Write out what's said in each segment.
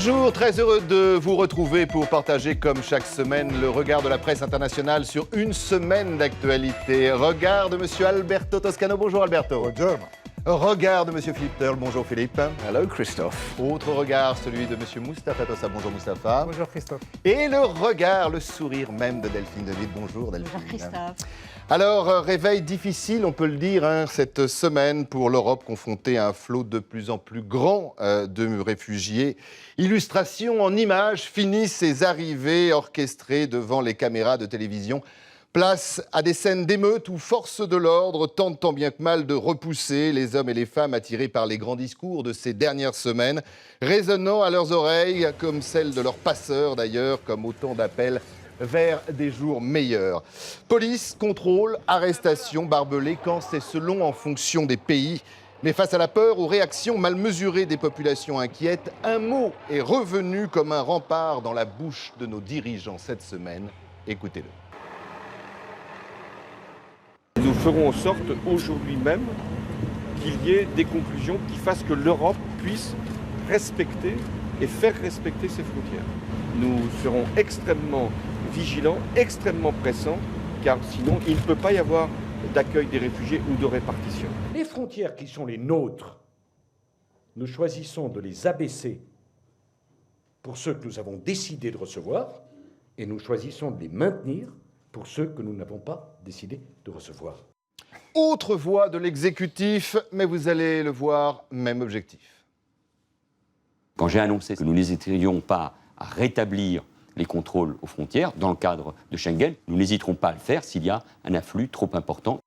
Bonjour, très heureux de vous retrouver pour partager comme chaque semaine le regard de la presse internationale sur une semaine d'actualité. Regard de monsieur Alberto Toscano. Bonjour Alberto. Bonjour. Regard de monsieur Philippe Turle. Bonjour Philippe. Hello Christophe. Autre regard, celui de monsieur Mustapha Tossa. Bonjour Mustapha. Bonjour Christophe. Et le regard, le sourire même de Delphine de Vitte. Bonjour Delphine. Bonjour Christophe. Alors, réveil difficile, on peut le dire, cette semaine pour l'Europe confrontée à un flot de plus en plus grand de réfugiés. Illustration en images, finissent ces arrivées orchestrées devant les caméras de télévision. Place à des scènes d'émeutes où forces de l'ordre tentent tant bien que mal de repousser les hommes et les femmes attirés par les grands discours de ces dernières semaines, résonnant à leurs oreilles comme celles de leurs passeurs d'ailleurs, comme autant d'appels vers des jours meilleurs. Police, contrôle, arrestation, barbelés, quand c'est selon en fonction des pays. Mais face à la peur, aux réactions mal mesurées des populations inquiètes, un mot est revenu comme un rempart dans la bouche de nos dirigeants cette semaine. Écoutez-le. Nous ferons en sorte aujourd'hui même qu'il y ait des conclusions qui fassent que l'Europe puisse respecter et faire respecter ses frontières. Nous serons extrêmement vigilants, extrêmement pressants, car sinon il ne peut pas y avoir d'accueil des réfugiés ou de répartition. Les frontières qui sont les nôtres, nous choisissons de les abaisser pour ceux que nous avons décidé de recevoir et nous choisissons de les maintenir pour ceux que nous n'avons pas décidé de recevoir. Autre voix de l'exécutif, mais vous allez le voir, même objectif. Quand j'ai annoncé que nous n'hésiterions pas à rétablir les contrôles aux frontières dans le cadre de Schengen, nous n'hésiterons pas à le faire s'il y a un afflux trop important.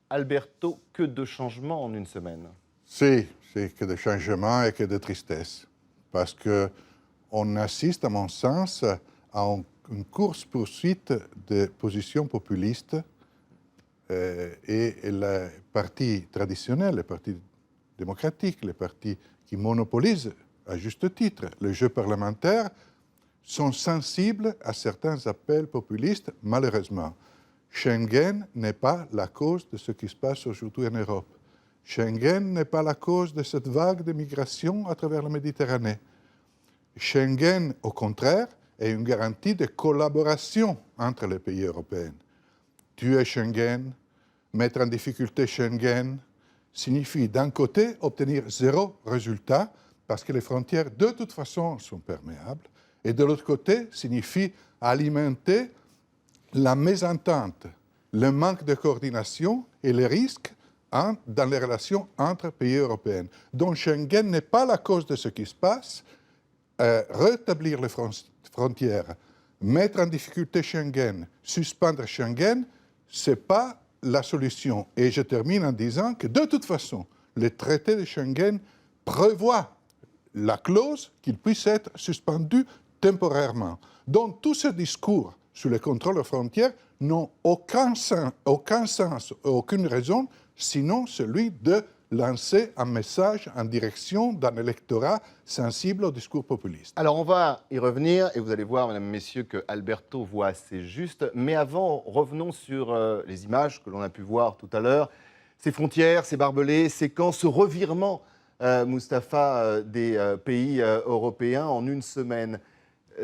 Alberto, que de changements en une semaine. C'est que de changements et que de tristesse. Parce qu'on assiste, à mon sens, à une course-poursuite de positions populistes et les partis traditionnels, les partis démocratiques, les partis qui monopolisent à juste titre le jeu parlementaire, sont sensibles à certains appels populistes, malheureusement. Schengen n'est pas la cause de ce qui se passe aujourd'hui en Europe. Schengen n'est pas la cause de cette vague de migration à travers la Méditerranée. Schengen, au contraire, est une garantie de collaboration entre les pays européens. Tuer Schengen, mettre en difficulté Schengen, signifie d'un côté obtenir zéro résultat, parce que les frontières de toute façon sont perméables, et de l'autre côté signifie alimenter la mésentente, le manque de coordination et les risques dans les relations entre pays européens. Donc Schengen n'est pas la cause de ce qui se passe. Rétablir les frontières, mettre en difficulté Schengen, suspendre Schengen, ce n'est pas la solution. Et je termine en disant que de toute façon, le traité de Schengen prévoit la clause qu'il puisse être suspendu temporairement. Donc, tous ces discours sur le contrôle aux frontières n'ont aucun sens, aucune raison, sinon celui de lancer un message en direction d'un électorat sensible au discours populiste. Alors, on va y revenir et vous allez voir, mesdames et messieurs, que Alberto voit assez juste. Mais avant, revenons sur les images que l'on a pu voir tout à l'heure. Ces frontières, ces barbelés, ces camps, ce revirement, Mustapha, des pays européens en une semaine.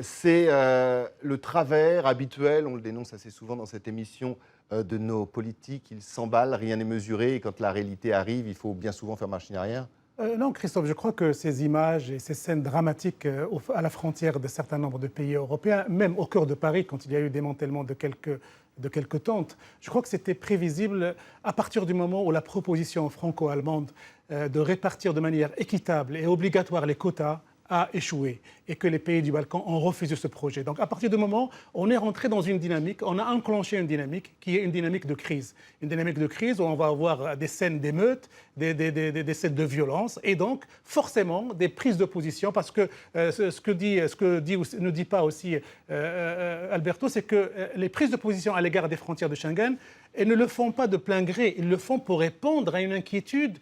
C'est le travers habituel, on le dénonce assez souvent dans cette émission, de nos politiques. Ils s'emballent, rien n'est mesuré, et quand la réalité arrive, il faut bien souvent faire machine arrière. Non, Christophe, je crois que ces images et ces scènes dramatiques à la frontière d'un certain nombre de pays européens, même au cœur de Paris, quand il y a eu démantèlement de quelques tentes, je crois que c'était prévisible à partir du moment où la proposition franco-allemande de répartir de manière équitable et obligatoire les quotas a échoué et que les pays du Balkan ont refusé ce projet. Donc à partir du moment où on est rentré dans une dynamique, on a enclenché une dynamique qui est une dynamique de crise. Une dynamique de crise où on va avoir des scènes d'émeutes, des scènes de violence et donc forcément des prises de position parce que ce que ne dit pas aussi Alberto, c'est que les prises de position à l'égard des frontières de Schengen, et ne le font pas de plein gré. Ils le font pour répondre à une inquiétude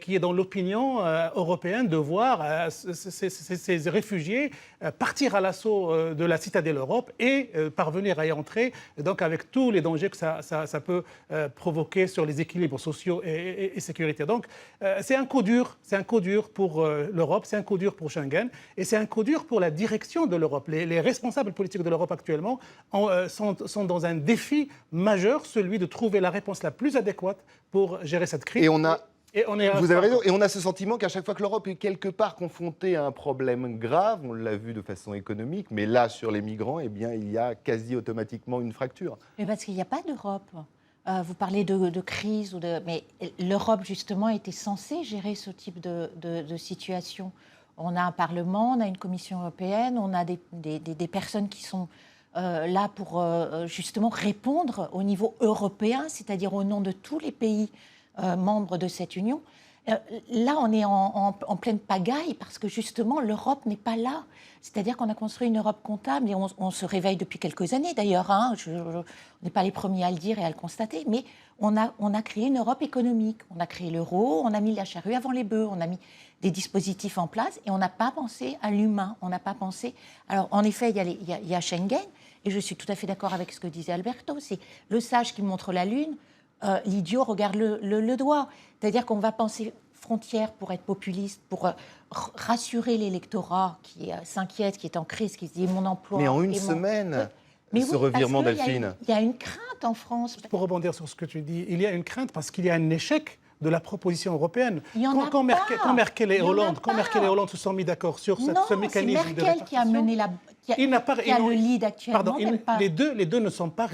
qui est dans l'opinion européenne de voir ces réfugiés partir à l'assaut de la citadelle Europe et parvenir à y entrer, donc avec tous les dangers que ça peut provoquer sur les équilibres sociaux et sécurité. Donc c'est un coup dur pour l'Europe, c'est un coup dur pour Schengen et c'est un coup dur pour la direction de l'Europe. Les responsables politiques de l'Europe actuellement sont dans un défi majeur, celui de trouver la réponse la plus adéquate pour gérer cette crise. Vous avez raison, et on a ce sentiment qu'à chaque fois que l'Europe est quelque part confrontée à un problème grave, on l'a vu de façon économique, mais là, sur les migrants, eh bien, il y a quasi automatiquement une fracture. Mais parce qu'il n'y a pas d'Europe. Vous parlez de crise, mais l'Europe, justement, était censée gérer ce type de situation. On a un Parlement, on a une Commission européenne, on a des personnes qui sont là pour justement répondre au niveau européen, c'est-à-dire au nom de tous les pays membres de cette union. Là, on est en pleine pagaille parce que justement, l'Europe n'est pas là. C'est-à-dire qu'on a construit une Europe comptable et on se réveille depuis quelques années d'ailleurs. On n'est pas les premiers à le dire et à le constater, mais on a créé une Europe économique. On a créé l'euro, on a mis la charrue avant les bœufs, on a mis des dispositifs en place et on n'a pas pensé à l'humain. On n'a pas pensé. Alors, en effet, il y a Schengen et je suis tout à fait d'accord avec ce que disait Alberto. C'est le sage qui montre la lune. L'idiot regarde le doigt. C'est-à-dire qu'on va penser frontières pour être populiste, pour rassurer l'électorat qui s'inquiète, qui est en crise, qui se dit mon emploi. Mais en une semaine, ce revirement, Delphine. Il y a une crainte en France. Pour rebondir sur ce que tu dis, il y a une crainte parce qu'il y a un échec de la proposition européenne. Quand Merkel et Hollande se sont mis d'accord sur ce mécanisme de répartition. C'est Merkel qui a mené qui a le lead actuellement. Les deux n'ont pas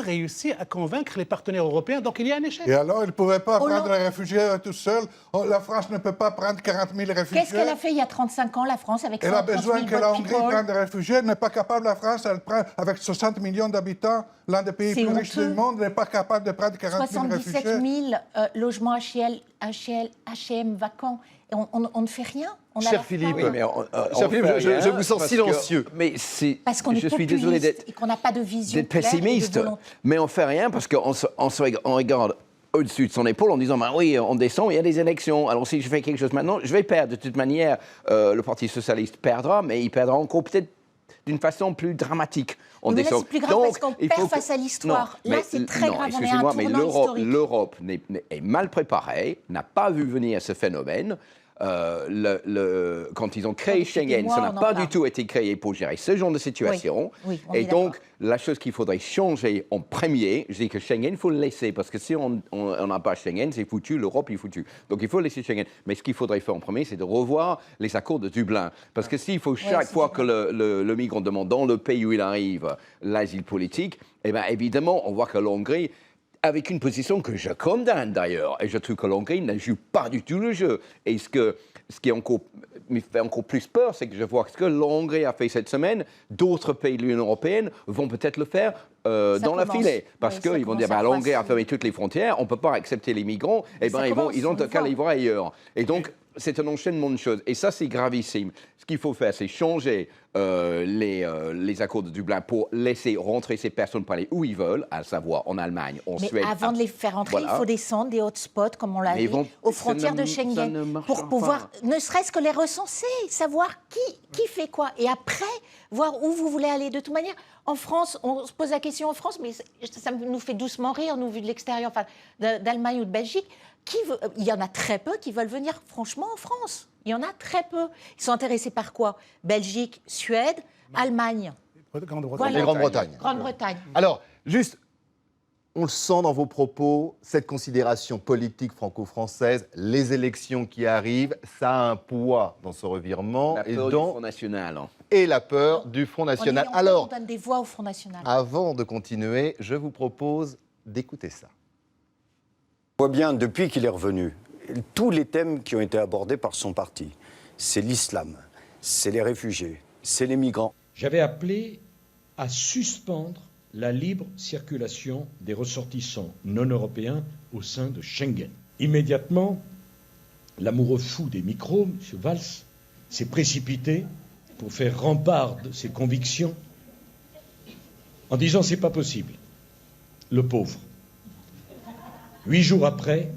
réussi à convaincre les partenaires européens, donc il y a un échec. Et alors, ils ne pouvaient pas prendre les réfugiés tout seuls. La France ne peut pas prendre 40 000 réfugiés. Qu'est-ce qu'elle a fait il y a 35 ans, la France, avec 130 000 Elle a besoin que la Hongrie prenne des réfugiés. Elle n'est pas capable, la France, elle prend, avec 60 millions d'habitants, l'un des pays plus riches du monde, n'est pas capable de prendre 40 000 réfugiés. 77 000 logements H&M vacants. Et on ne fait rien. Cher Philippe, je vous sens silencieux. Parce qu'on est populiste et qu'on n'a pas de vision d'être pessimiste, mais on ne fait rien parce qu'on regarde au-dessus de son épaule en disant oui, on descend, il y a des élections. Alors si je fais quelque chose maintenant, je vais perdre. De toute manière, le Parti socialiste perdra, mais il perdra encore peut-être d'une façon plus dramatique. Mais là, c'est plus grave parce qu'on perd face à l'histoire. Là, c'est très grave, on est à un tournant historique. L'Europe est mal préparée, n'a pas vu venir ce phénomène. Quand ils ont créé Schengen, ça n'a pas du tout été créé pour gérer ce genre de situation. Et donc, la chose qu'il faudrait changer en premier, je dis que Schengen, il faut le laisser, parce que si on n'a pas Schengen, c'est foutu, l'Europe est foutue. Donc, il faut laisser Schengen. Mais ce qu'il faudrait faire en premier, c'est de revoir les accords de Dublin. Parce que s'il faut chaque fois que le migrant demande dans le pays où il arrive l'asile politique, eh bien, évidemment, on voit que l'Hongrie, avec une position que je condamne d'ailleurs, et je trouve que l'Hongrie ne joue pas du tout le jeu. Et ce qui me fait encore plus peur, c'est que je vois ce que l'Hongrie a fait cette semaine, d'autres pays de l'Union européenne vont peut-être le faire dans la filée. Parce qu'ils vont dire, l'Hongrie a fermé toutes les frontières, on ne peut pas accepter les migrants, et ils ont qu'à les voir ailleurs. Et donc, c'est un enchaînement de choses. Et ça, c'est gravissime. Ce qu'il faut faire, c'est changer les accords de Dublin pour laisser rentrer ces personnes pour aller où ils veulent, à savoir en Allemagne, en Suède. Mais avant de les faire rentrer, il faut descendre des hotspots, comme on l'a dit, aux frontières de Schengen, pour pouvoir, ne serait-ce que les recenser, savoir qui fait quoi. Et après, voir où vous voulez aller. De toute manière, en France, on se pose la question en France, mais ça nous fait doucement rire, nous, vu de l'extérieur, d'Allemagne ou de Belgique. Il y en a très peu qui veulent venir franchement en France. Il y en a très peu. Ils sont intéressés par quoi? Belgique, Suède, Allemagne. Grande-Bretagne. Et Grande-Bretagne. Grande-Bretagne. Alors, juste, on le sent dans vos propos, cette considération politique franco-française, les élections qui arrivent, ça a un poids dans ce revirement. La peur du Front National. Et la peur du Front National. Alors, on donne des voix au Front National. Avant de continuer, je vous propose d'écouter ça. On voit bien, depuis qu'il est revenu, tous les thèmes qui ont été abordés par son parti, c'est l'islam, c'est les réfugiés, c'est les migrants. J'avais appelé à suspendre la libre circulation des ressortissants non européens au sein de Schengen. Immédiatement, l'amoureux fou des micros, M. Valls, s'est précipité pour faire rempart de ses convictions en disant « c'est pas possible, le pauvre ». 8 jours après,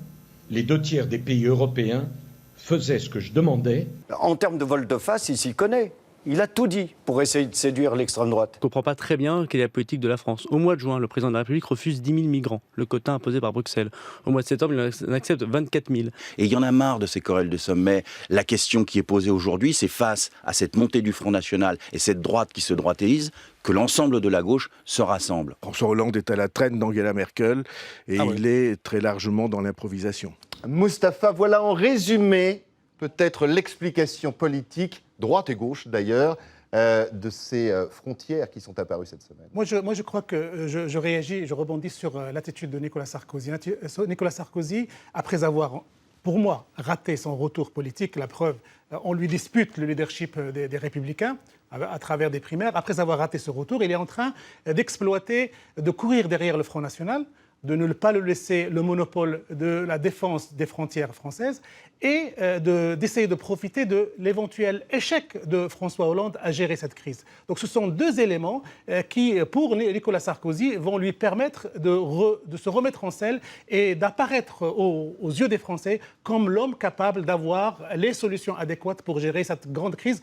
les 2 tiers des pays européens faisaient ce que je demandais. En termes de volte-face, il s'y connaît. Il a tout dit pour essayer de séduire l'extrême droite. Je ne comprends pas très bien quelle est la politique de la France. Au mois de juin, le président de la République refuse 10 000 migrants, le quota imposé par Bruxelles. Au mois de septembre, il en accepte 24 000. Et il y en a marre de ces querelles de sommet. La question qui est posée aujourd'hui, c'est face à cette montée du Front National et cette droite qui se droitise, que l'ensemble de la gauche se rassemble. François Hollande est à la traîne d'Angela Merkel et il est très largement dans l'improvisation. Mustapha, voilà en résumé peut-être l'explication politique, droite et gauche d'ailleurs, de ces frontières qui sont apparues cette semaine. Moi, je crois que je réagis, je rebondis sur l'attitude de Nicolas Sarkozy. Nicolas Sarkozy, après avoir, pour moi, raté son retour politique, la preuve, on lui dispute le leadership des Républicains à travers des primaires. Après avoir raté ce retour, il est en train d'exploiter, de courir derrière le Front National, de ne pas le laisser le monopole de la défense des frontières françaises et d'essayer de profiter de l'éventuel échec de François Hollande à gérer cette crise. Donc ce sont 2 éléments qui, pour Nicolas Sarkozy, vont lui permettre de se remettre en selle et d'apparaître aux yeux des Français comme l'homme capable d'avoir les solutions adéquates pour gérer cette grande crise,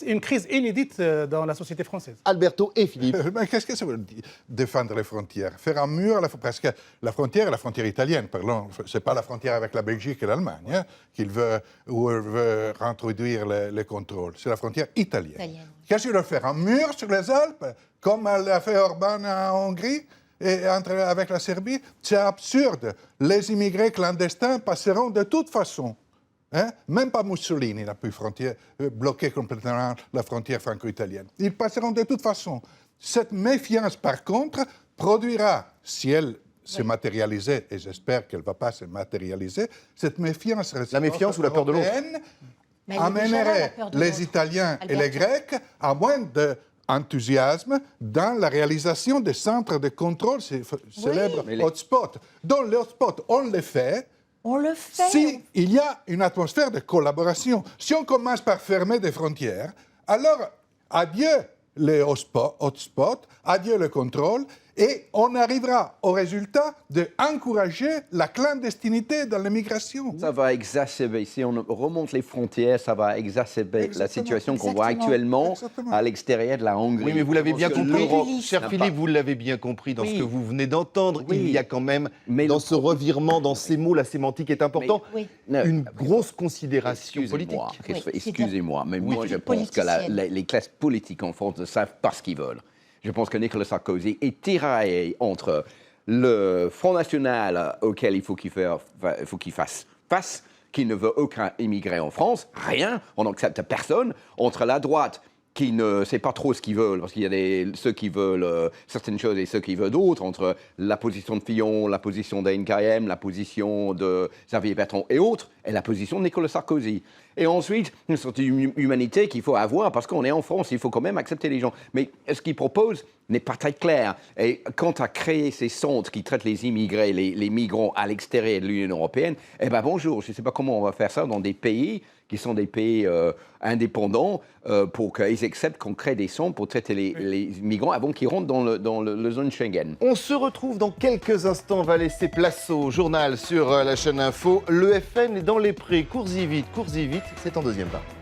une crise inédite dans la société française. Alberto et Philippe. Mais qu'est-ce que ça veut dire, défendre les frontières? Faire un mur, parce que la frontière est la frontière italienne, pardon. Ce n'est pas la frontière avec la Belgique et l'Allemagne, hein, qu'il veut réintroduire les contrôles. C'est la frontière italienne. Qu'est-ce qu'il veut faire? Un mur sur les Alpes, comme l'a fait Orbán en Hongrie et avec la Serbie? C'est absurde. Les immigrés clandestins passeront de toute façon. Hein? Même pas Mussolini n'a pu bloquer complètement la frontière franco-italienne. Ils passeront de toute façon. Cette méfiance, par contre, produira, si elle se matérialiser, et j'espère qu'elle ne va pas se matérialiser, cette méfiance la méfiance ou la peur de l'autre amènerait les Italiens et les Grecs à moins d'enthousiasme dans la réalisation des centres de contrôle célèbres hotspots. Dans les hotspots, on les fait. On le fait. Si il y a une atmosphère de collaboration, si on commence par fermer des frontières, alors adieu les hotspots, adieu le contrôle, et on arrivera au résultat d'encourager la clandestinité dans l'immigration. Ça va exacerber, si on remonte les frontières, ça va exacerber la situation qu'on voit actuellement à l'extérieur de la Hongrie. Oui, mais vous l'avez bien compris, cher Philippe, vous l'avez bien compris dans ce que vous venez d'entendre. Il y a quand même, dans ce revirement, dans ces mots, la sémantique est importante, une grosse considération politique. Excusez-moi, mais moi je pense que les classes politiques en France ne savent pas ce qu'ils veulent. Je pense que Nicolas Sarkozy est tiraillé entre le Front National auquel il faut qu'il fasse face, qui ne veut aucun immigré en France, rien, on n'accepte personne, entre la droite qui ne sait pas trop ce qu'ils veulent, parce qu'il y a ceux qui veulent certaines choses et ceux qui veulent d'autres, entre la position de Fillon, la position d'Nkaïem, la position de Xavier Bertrand et autres, et la position de Nicolas Sarkozy. Et ensuite, une sorte d'humanité qu'il faut avoir, parce qu'on est en France, il faut quand même accepter les gens. Mais ce qu'il propose n'est pas très clair. Et quant à créer ces centres qui traitent les immigrés, les migrants à l'extérieur de l'Union européenne, eh bien bonjour, je ne sais pas comment on va faire ça dans des pays qui sont des pays indépendants, pour qu'ils acceptent qu'on crée des centres pour traiter les migrants avant qu'ils rentrent dans le zone Schengen. On se retrouve dans quelques instants. On va laisser place au journal sur la chaîne Info. Le FN est dans les prés. Cours-y vite, c'est en deuxième partie.